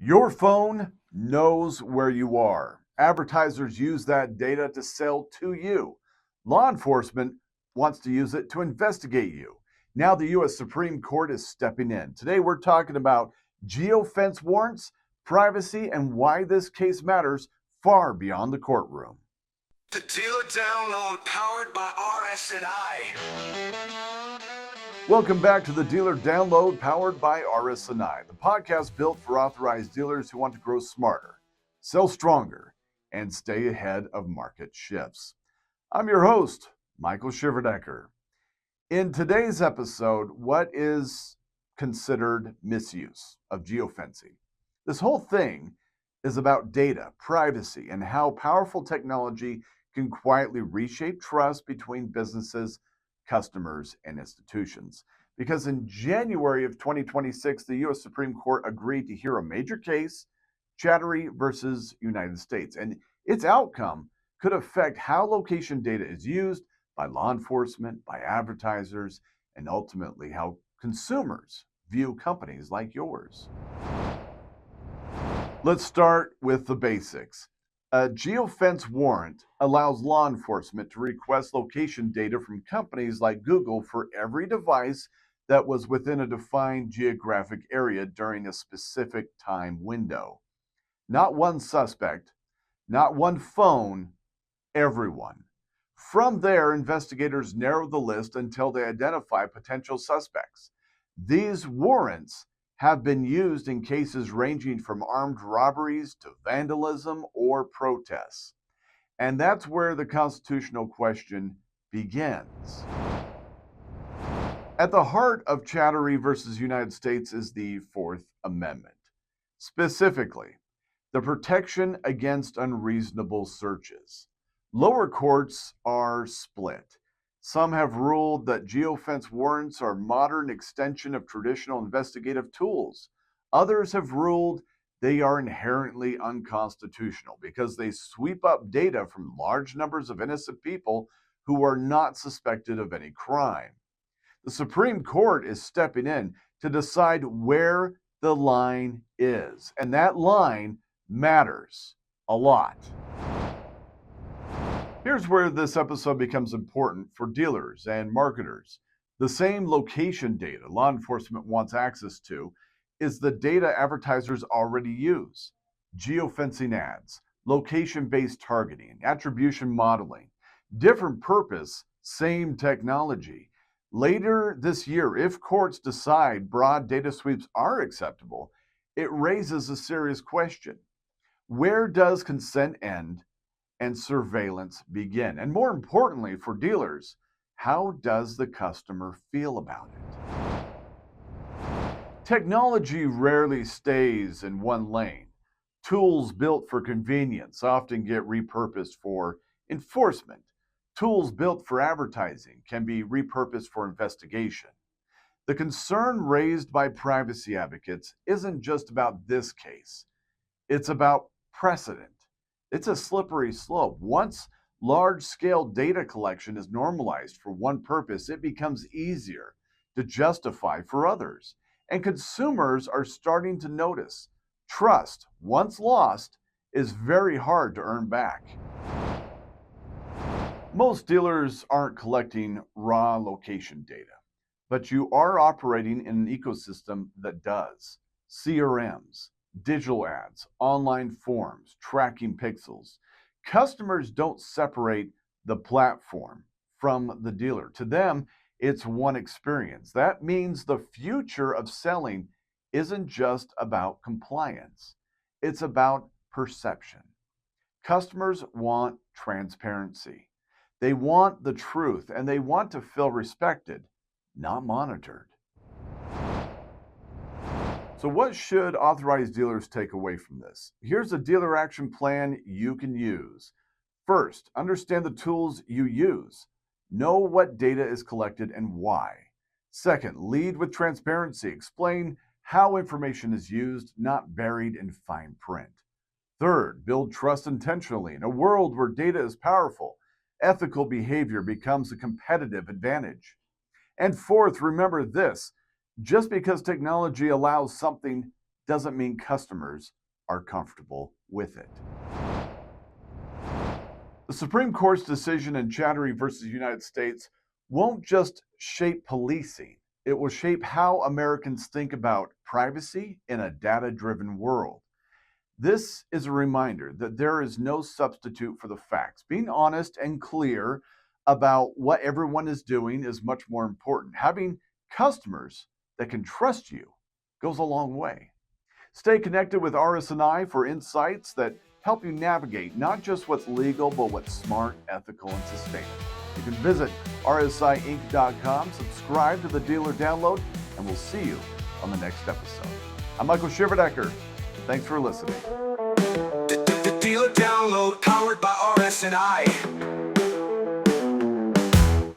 Your phone knows where you are. Advertisers use that data to sell to you. Law enforcement wants to use it to investigate you. Now the U.S. Supreme Court is stepping in. Today we're talking about geofence warrants, privacy, and why this case matters far beyond the courtroom. The dealer download powered by RS&I. Welcome back to the Dealer Download powered by RS&I, the podcast built for authorized dealers who want to grow smarter, sell stronger, and stay ahead of market shifts. I'm your host, Michael Shiverdecker. In today's episode, what is considered misuse of geofencing? This whole thing is about data, privacy, and how powerful technology can quietly reshape trust between businesses, customers, and institutions. Because in January of 2026, the U.S. Supreme Court agreed to hear a major case, Chatrie versus United States, and its outcome could affect how location data is used by law enforcement, by advertisers, and ultimately how consumers view companies like yours. Let's start with the basics. A geofence warrant allows law enforcement to request location data from companies like Google for every device that was within a defined geographic area during a specific time window. Not one suspect, not one phone, everyone. From there, investigators narrow the list until they identify potential suspects. These warrants have been used in cases ranging from armed robberies to vandalism or protests. And that's where the constitutional question begins. At the heart of Chatrie versus United States is the Fourth Amendment. Specifically, the protection against unreasonable searches. Lower courts are split. Some have ruled that geofence warrants are a modern extension of traditional investigative tools. Others have ruled they are inherently unconstitutional because they sweep up data from large numbers of innocent people who are not suspected of any crime. The Supreme Court is stepping in to decide where the line is, and that line matters a lot. Here's where this episode becomes important for dealers and marketers. The same location data law enforcement wants access to is the data advertisers already use. Geofencing ads, location-based targeting, attribution modeling. Different purpose, same technology. Later this year, if courts decide broad data sweeps are acceptable, it raises a serious question. Where does consent end and surveillance begin? And more importantly, for dealers, how does the customer feel about it? Technology rarely stays in one lane. Tools built for convenience often get repurposed for enforcement. Tools built for advertising can be repurposed for investigation. The concern raised by privacy advocates isn't just about this case. It's about precedent. It's a slippery slope. Once large-scale data collection is normalized for one purpose, it becomes easier to justify for others. And consumers are starting to notice trust, once lost, is very hard to earn back. Most dealers aren't collecting raw location data, but you are operating in an ecosystem that does. CRMs, digital ads, online forms, tracking pixels. Customers don't separate the platform from the dealer. To them, it's one experience. That means the future of selling isn't just about compliance. It's about perception. Customers want transparency. They want the truth, and they want to feel respected, not monitored. So what should authorized dealers take away from this? Here's a dealer action plan you can use. First, understand the tools you use. Know what data is collected and why. Second, lead with transparency. Explain how information is used, not buried in fine print. Third, build trust intentionally. In a world where data is powerful, ethical behavior becomes a competitive advantage. And fourth, remember this. Just because technology allows something doesn't mean customers are comfortable with it. The Supreme Court's decision in Chatrie versus United States won't just shape policing, it will shape how Americans think about privacy in a data-driven world. This is a reminder that there is no substitute for the facts. Being honest and clear about what everyone is doing is much more important. Having customers that can trust you goes a long way. Stay connected with RS&I for insights that help you navigate not just what's legal, but what's smart, ethical, and sustainable. You can visit rsiinc.com, subscribe to the Dealer Download, and we'll see you on the next episode. I'm Michael Shiverdecker. Thanks for listening. The Dealer Download, powered by RS&I.